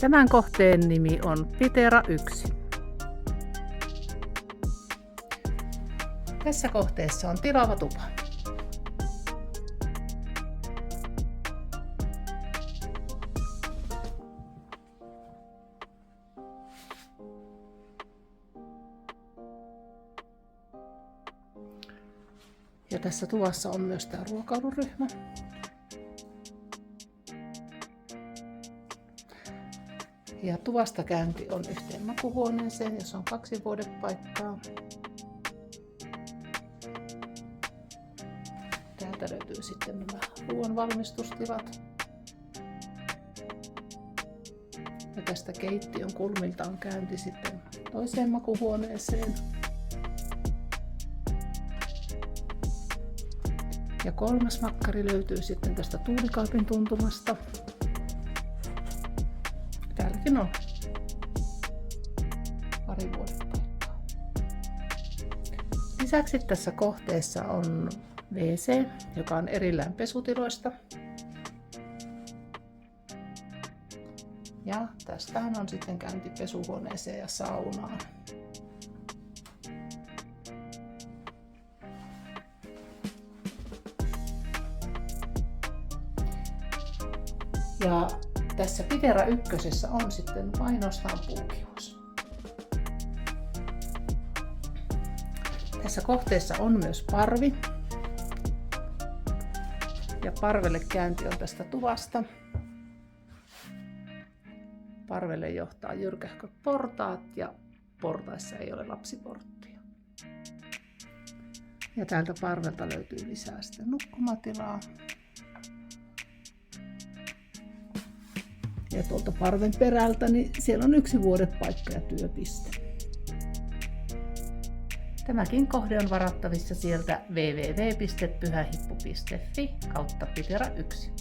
Tämän kohteen nimi on Pitera 1. Tässä kohteessa on tilava tupa. Ja tässä tuvassa on myös tämä ruokailuryhmä. Ja tuvasta käynti on yhteen makuuhuoneeseen, jossa on 2 vuodepaikkaa. Täältä löytyy sitten nämä ruoan valmistustilat. Ja tästä keittiön kulmilta on käynti sitten toiseen makuuhuoneeseen. Ja 3. makkari löytyy sitten tästä tuulikaapin tuntumasta. Täälläkin on pari vuodepaikkaa. Lisäksi tässä kohteessa on WC, joka on erillään pesutiloista. Ja tästähän on sitten käynti pesuhuoneeseen ja saunaan. Ja tässä Pitera 1 on sitten ainoastaan puukiuas. Tässä kohteessa on myös parvi. Ja parvelle käynti on tästä tuvasta. Parvelle johtaa jyrkähköt portaat ja portaissa ei ole lapsiporttia. Ja täältä parvelta löytyy lisää sitten nukkumatilaa. Ja tuolta parven perältä, niin siellä on 1 vuodepaikka ja työpiste. Tämäkin kohde on varattavissa sieltä www.pyhähippu.fi/Pitera 1.